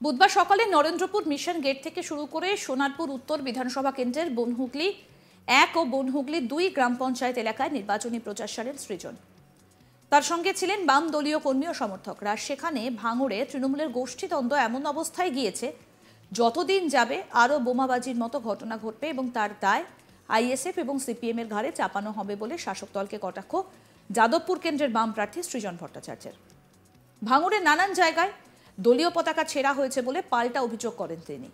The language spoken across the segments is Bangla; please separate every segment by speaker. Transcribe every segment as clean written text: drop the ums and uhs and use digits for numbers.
Speaker 1: বুধবার সকালে নরেন্দ্রপুর মিশন গেট থেকে শুরু করে সোনারপুর উত্তর বিধানসভা কেন্দ্রের বনহুগলি 1 ও বনহুগলি 2 গ্রাম পঞ্চায়েত এলাকায় নির্বাচনী প্রচার সারেন সৃজন। তার সঙ্গে ছিলেন বাম দলীয় কর্মী ও সমর্থকরা। সেখানে ভাঙড়ে তৃণমূলের গোষ্ঠীদ্বন্দ্ব এমন অবস্থায় গিয়েছে, যতদিন যাবে আরও বোমাবাজির মতো ঘটনা ঘটবে এবং তার দায় আইএসএফ এবং সিপিএম এর ঘাড়ে চাপানো হবে বলে শাসক দলকে কটাক্ষ যাদবপুর কেন্দ্রের বাম প্রার্থী সৃজন ভট্টাচার্যের। ভাঙড়ের নানান জায়গায় দলীয় পতাকা ছেঁড়া হয়েছে বলে পাল্টা অভিযোগ করেন তিনি।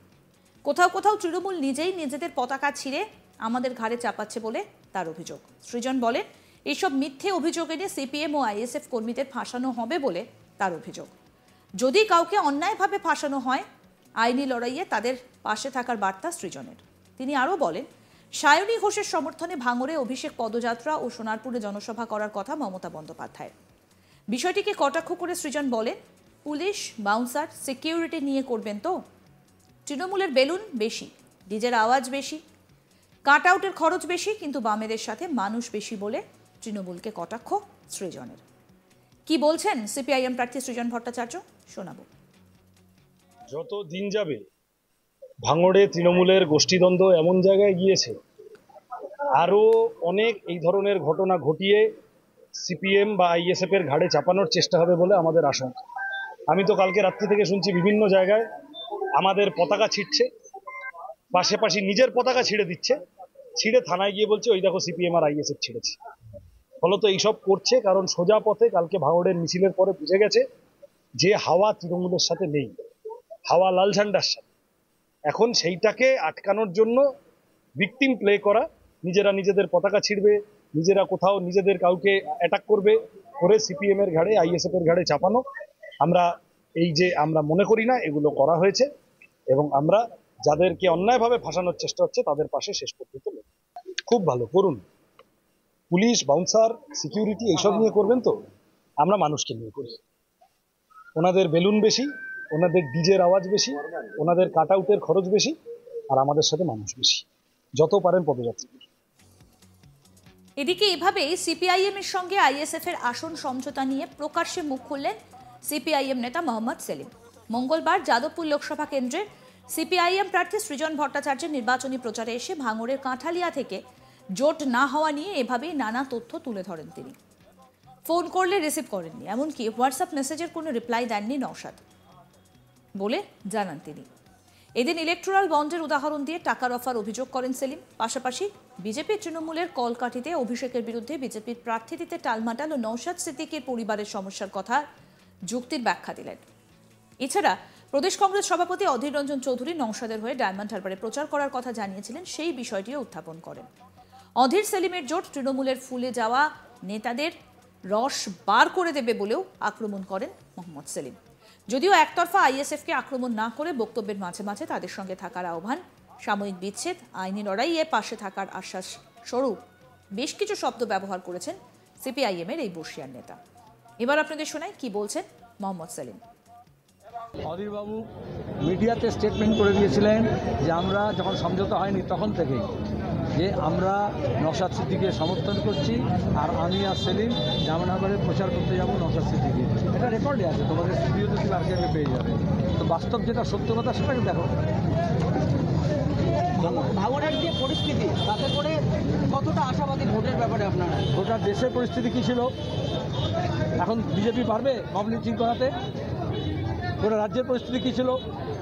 Speaker 1: কোথাও কোথাও তৃণমূল নিজেই নিজেদের পতাকা ছিঁড়ে আমাদের ঘাড়ে চাপাচ্ছে বলে তার অভিযোগ। সৃজন বলেন, এইসব মিথ্যে অভিযোগ এনে সিপিএম ও আইএসএফ কর্মীদের ফাঁসানো হবে বলে তার অভিযোগ। যদি কাউকে অন্যায়ভাবে ফাঁসানো হয়, আইনি লড়াইয়ে তাদের পাশে থাকার বার্তা সৃজনের। তিনি আরও বলেন, সায়নী ঘোষের সমর্থনে ভাঙড়ে অভিষেক পদযাত্রা ও সোনারপুরে জনসভা করার কথা মমতা বন্দ্যোপাধ্যায়ের। বিষয়টিকে কটাক্ষ করে সৃজন বলেন, পুলিশ, বাউন্সার, সিকিউরিটি নিয়ে করবেন তো? তৃণমূলের বেলুন বেশি, ডিজের আওয়াজ বেশি, কাট আউটের খরচ বেশি, কিন্তু বামেদের সাথে মানুষ বেশি বলে তৃণমূলকে কটাক্ষ সৃজনের। কি বলছেন সিপিআইএম প্রার্থী সৃজন ভট্টাচার্য, শোনাবো।
Speaker 2: যত দিন যাবে ভাঙড়ে তৃণমূলের গোষ্ঠীদ্বন্দ্ব এমন জায়গায় গিয়েছে, আরও অনেক এই ধরনের ঘটনা ঘটিয়ে সিপিএম বা আইএসএফ এর ঘাড়ে চাপানোর চেষ্টা হবে বলে আমাদের আশঙ্কা। আমি তো কালকে রাত্রি থেকে শুনছি বিভিন্ন জায়গায় আমাদের পতাকা ছিঁড়ছে, পাশাপাশি নিজের পতাকা ছিঁড়ে দিচ্ছে, ছিঁড়ে থানায় গিয়ে বলছে ওই দেখো সিপিএম আর আইএসএফ ছিঁড়েছে। ফলত এইসব করছে কারণ সোজা পথে কালকে ভাঙড়ের মিছিলের পরে বুঝে গেছে যে হাওয়া তৃণমূলের সাথে নেই, হাওয়া লাল ঝান্ডার সাথে। এখন সেইটাকে আটকানোর জন্য ভিকটিম প্লে করা, নিজেরা নিজেদের পতাকা ছিঁড়বে, নিজেরা কোথাও নিজেদের কাউকে অ্যাটাক করবে, করে সিপিএম এর ঘাড়ে আইএসএফ এর ঘাড়ে চাপানো। আমরা মনে করি না এগুলো করা হয়েছে, এবং আমরা যাদেরকে অন্যায়ভাবে ফাঁসানোর চেষ্টা হচ্ছে তাদের পাশে শেষ পর্যন্ত নেই। খুব ভালো করুন, পুলিশ, বাউন্সার, সিকিউরিটি এইসব নিয়ে করবেন তো? আমরা মানুষকে নিয়ে করি। ওনাদের বেলুন বেশি, ওনাদের ডিজের আওয়াজ বেশি, ওনাদের কাট আউটের খরচ বেশি, আর আমাদের সাথে মানুষ বেশি। যত পারেন পদযাত্রা।
Speaker 1: এদিকে এভাবেই সিপিআইএম এর সঙ্গে আইএসএফ এর আসন সমঝোতা নিয়ে প্রকাশ্যে মুখ খুললেন সিপিআইএম নেতা মোহাম্মদ সেলিম। মঙ্গলবার যাদবপুর লোকসভা কেন্দ্রে সিপিআইএম প্রার্থী সৃজন ভট্টাচার্যের নির্বাচনী প্রচারে এসে ভাঙড়ের কাঁঠালিয়া থেকে জোট না হওয়া নিয়ে এভাবেই নানা তথ্য তুলে ধরেন তিনি। ফোন করলে রিসিভ করেননি, এমনকি হোয়াটসঅ্যাপ মেসেজের কোনো রিপ্লাই দেননি নওশাদ বলে জানান তিনি। এদিন ইলেকট্রাল বন্ডের উদাহরণ দিয়ে টাকার অফার অভিযোগ করেন সেলিম। পাশাপাশি বিজেপি তৃণমূলের কলকাঠিতে অভিষেকের বিরুদ্ধে বিজেপির প্রার্থী দিতে টালমাটাল ও নওশাদ সিদ্দিকীর পরিবারের সমস্যার কথা যুক্তির ব্যাখ্যা দিলেন। এছাড়া প্রদেশ কংগ্রেস সভাপতি অধীর রঞ্জন চৌধুরী নওশাদের হয়ে ডায়মন্ড হারবারে প্রচার করার কথা জানিয়েছিলেন, সেই বিষয়টিও উত্থাপন করেন। অধীর সেলিমের জোট তৃণমূলের ফুলে যাওয়া নেতাদের রস বার করে দেবে বলেও আক্রমণ করেন মোহাম্মদ সেলিম। যদিও একতরফা আইএসএফকে আক্রমণ না করে বক্তব্যের মাঝে মাঝে তাদের সঙ্গে থাকার আহ্বান, সাময়িক বিচ্ছেদ, আইনি লড়াইয়ে পাশে থাকার আশ্বাস স্বরূপ বেশ কিছু শব্দ ব্যবহার করেছেন সিপিআইএম এর এই বর্ষিয়ার নেতা। এবার আপনাদের শোনাই কি বলছেন মোহাম্মদ সেলিম।
Speaker 3: অধীরবাবু মিডিয়াতে স্টেটমেন্ট করে দিয়েছিলেন যে আমরা যখন সমঝোতা হয়নি তখন থেকেই যে আমরা নওশাদ সিদ্দিকীকে সমর্থন করছি, আর আমি আর সেলিম জামানগরে প্রচার করতে যাব নওশাদ সিদ্দিকী। এটা রেকর্ডে আছে, তোমাদের স্টুডিওতে তুমি আর্কাইভে পেয়ে যাবে। তো বাস্তব যেটা সত্য কথা সেটাকে দেখো।
Speaker 4: ভাঙড়ের যে পরিস্থিতি, তাতে করে কতটা আশাবাদী ভোটের ব্যাপারে আপনারা?
Speaker 3: গোটা দেশের পরিস্থিতি কী ছিল? এখন বিজেপি পারবে মব লিঞ্চিং করাতে? গোটা রাজ্যের পরিস্থিতি কী ছিল?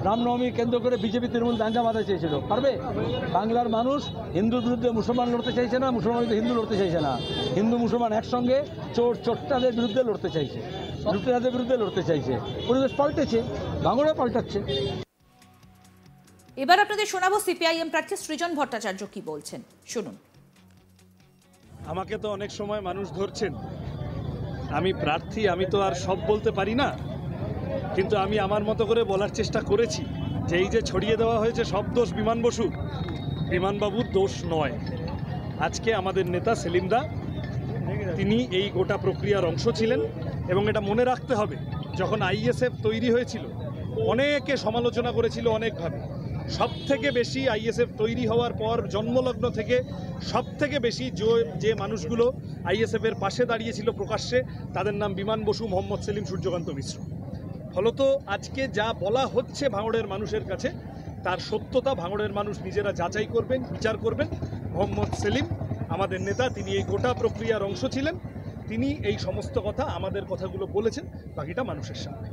Speaker 3: রামনবমী কেন্দ্র করে বিজেপি তৃণমূল দাঙ্গা বাঁধতে চেয়েছিল, পারবে? বাংলার মানুষ হিন্দুর বিরুদ্ধে মুসলমান লড়তে চাইছে না, মুসলমান বিরুদ্ধে হিন্দু লড়তে চাইছে না, হিন্দু মুসলমান একসঙ্গে চোরটাদের বিরুদ্ধে লড়তে চাইছে, লুটেরাদের বিরুদ্ধে লড়তে চাইছে। পরিবেশ পাল্টেছে, ভাঙড়ে পাল্টাচ্ছে।
Speaker 1: এবার আপনাদের শোনাবো সিপিআইএম প্রার্থী সৃজন ভট্টাচার্য কি বলছেন, শুনুন।
Speaker 2: আমাকে তো অনেক সময় মানুষ ধরছেন, আমি প্রার্থী, আমি তো আর সব বলতে পারি না, কিন্তু আমি আমার মতো করে বলার চেষ্টা করেছি যে এই যে ছড়িয়ে দেওয়া হয়েছে সব দোষ বিমান বসু, বিমানবাবুর দোষ নয়। আজকে আমাদের নেতা সেলিমদা তিনি এই গোটা প্রক্রিয়ার অংশ ছিলেন, এবং এটা মনে রাখতে হবে, যখন আইএসএফ তৈরি হয়েছিল অনেকে সমালোচনা করেছিল অনেকভাবে। সব থেকে বেশি আইএসএফ তৈরি হওয়ার পর জন্মলগ্ন থেকে সব থেকে বেশি যে মানুষগুলো আইএসএফ এর পাশে দাঁড়িয়েছিল প্রকাশ্যে, তাদের নাম বিমান বসু, মোহাম্মদ সেলিম, সূর্যকান্ত মিশ্র।
Speaker 5: ফলত আজকে যা বলা হচ্ছে ভাঙড়ের মানুষের কাছে তার সত্যতা ভাঙড়ের মানুষ নিজেরা যাচাই করবেন, বিচার করবেন। মোহাম্মদ সেলিম আমাদের নেতা, তিনি এই গোটা প্রক্রিয়ার অংশ ছিলেন, তিনি এই সমস্ত কথা আমাদের কথাগুলো বলেছেন, বাকিটা মানুষের সামনে।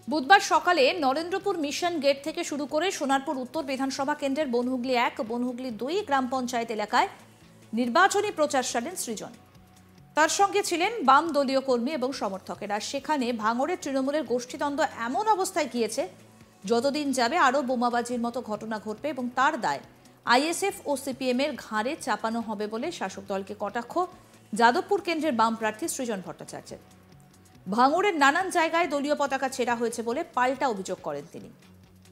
Speaker 1: বুধবার সকালে নরেন্দ্রপুর মিশন গেট থেকে শুরু করে সোনারপুর উত্তর বিধানসভা কেন্দ্রের বনহুগলি 1 ও বনহুগলি 2 গ্রাম পঞ্চায়েত এলাকায় নির্বাচনী প্রচার সারেন সৃজন। তার সঙ্গে ছিলেন বাম দলীয় কর্মী এবং সমর্থকেরা। সেখানে ভাঙড়ের তৃণমূলের গোষ্ঠীদ্বন্দ্ব এমন অবস্থায় গিয়েছে, যতদিন যাবে আরও বোমাবাজির মতো ঘটনা ঘটবে এবং তার দায় আইএসএফ ও সিপিএম এর ঘাড়ে চাপানো হবে বলে শাসক দলকে কটাক্ষ যাদবপুর কেন্দ্রের বাম প্রার্থী সৃজন ভট্টাচার্যের। ভাঙড়ের নানান জায়গায় দলীয় পতাকা ছেঁড়া হয়েছে বলে পাল্টা অভিযোগ করেন তিনি।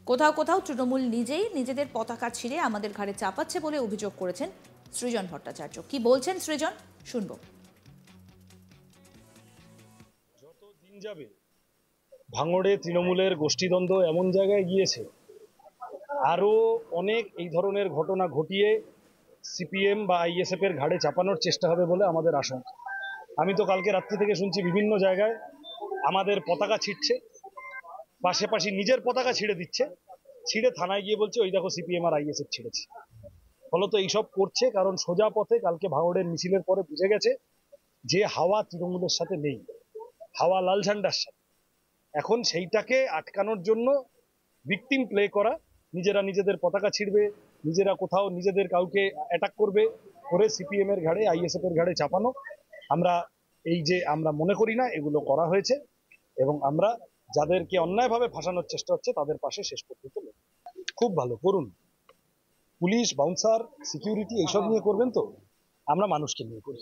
Speaker 1: কোথাও কোথাও তৃণমূল নিজেই নিজেদের পতাকা ছিঁড়ে আমাদের ঘাড়ে চাপাচ্ছে বলে অভিযোগ করেছেন সৃজন ভট্টাচার্য। কি বলছেন সৃজন, শুনব।
Speaker 2: যত দিন যাবে ভাঙড়ে তৃণমূলের গোষ্ঠীদ্বন্দ্ব এমন জায়গায় গিয়েছে, আরও অনেক এই ধরনের ঘটনা ঘটিয়ে সিপিএম বা আইএসএফ এর ঘাড়ে চাপানোর চেষ্টা হবে বলে আমাদের আশঙ্কা। আমি তো কালকে রাত্রি থেকে শুনছি বিভিন্ন জায়গায় আমাদের পতাকা ছিঁড়ছে, পাশাপাশি নিজের পতাকা ছিঁড়ে দিচ্ছে, ছিঁড়ে থানায় গিয়ে বলছে ওই দেখো সিপিএম আর আইএসএফ ছিঁড়েছে। ফলত এইসব করছে কারণ সোজা পথে কালকে ভাঙড়ের মিছিলের পরে বুঝে গেছে যে হাওয়া তৃণমূলের সাথে নেই, হাওয়া লাল ঝান্ডার সাথে। এখন সেইটাকে আটকানোর জন্য ভিকটিম প্লে করা, নিজেরা নিজেদের পতাকা ছিঁড়বে, নিজেরা কোথাও নিজেদের কাউকে অ্যাটাক করবে, করে সিপিএম এর ঘাড়ে আইএসএফ এর ঘাড়ে চাপানো। আমরা মনে করি না এগুলো করা হয়েছে, এবং আমরা যাদেরকে অন্যায়ভাবে ফাঁসানোর চেষ্টা হচ্ছে তাদের পাশে শেষ পর্যন্ত লড়ব। খুব ভালো করুন, পুলিশ, বাউন্সার, সিকিউরিটি এইসব নিয়ে করবেন তো, আমরা মানুষকে নিয়ে করি।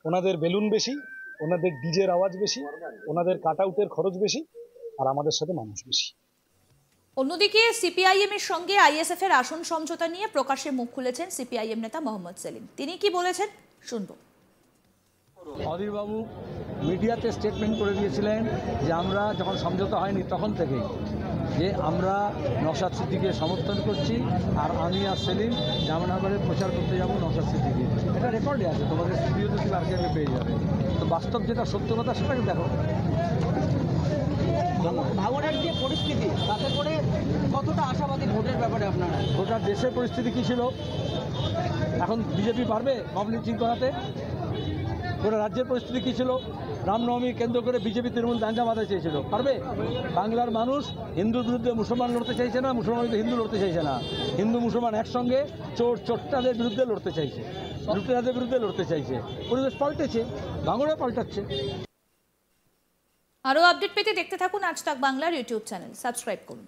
Speaker 2: ওনাদের বেলুন বেশি, ওনাদের ডিজের আওয়াজ বেশি, ওনাদের কাট আউটের খরচ বেশি, আর আমাদের সাথে মানুষ বেশি।
Speaker 1: অন্যদিকে সিপিআইএম এর সঙ্গে আইএসএফ এর আসন সমঝোতা নিয়ে প্রকাশ্যে মুখ খুলেছেন সিপিআইএম নেতা মোহাম্মদ সেলিম। তিনি কি বলেছেন, শুনব।
Speaker 3: অধীরবাবু মিডিয়াতে স্টেটমেন্ট করে দিয়েছিলেন যে আমরা যখন সমঝোতা হয়নি তখন থেকেই যে আমরা নওশাদ সিদ্দিকীকে সমর্থন করছি, আর আমি আর সেলিম জামানগরে প্রচার করতে যাব নওশাদ সিদ্দিকী। এটা রেকর্ডে আছে, তোমাদের স্টুডিওতে তুমি আর্কাইভে পেয়ে যাবে। তো বাস্তব যেটা সত্য কথা সেটাকে দেখো।
Speaker 4: ভাঙড়ের যে পরিস্থিতি, তাতে করে কতটা আশাবাদী ভোটের ব্যাপারে আপনারা?
Speaker 3: গোটা দেশের পরিস্থিতি কী ছিল, এখন বিজেপি পারবে মব লিঞ্চিং করাতে? গোটা রাজ্যের পরিস্থিতি কী ছিল, রামনবমী কেন্দ্র করে বিজেপি তৃণমূল দাঙ্গা বাঁধা চেয়েছিল, পারবে? বাংলার মানুষ হিন্দুর বিরুদ্ধে মুসলমান লড়তে চাইছে না, মুসলমান বিরুদ্ধে হিন্দু লড়তে চাইছে না, হিন্দু মুসলমান একসঙ্গে চোরটাদের বিরুদ্ধে লড়তে চাইছে, লুটেরাদের বিরুদ্ধে লড়তে চাইছে। পরিবেশ পাল্টেছে, ভাঙড়ে পাল্টাচ্ছে।
Speaker 1: আরও আপডেট পেতে দেখতে থাকুন আজ তাক বাংলার ইউটিউব চ্যানেল, সাবস্ক্রাইব করুন।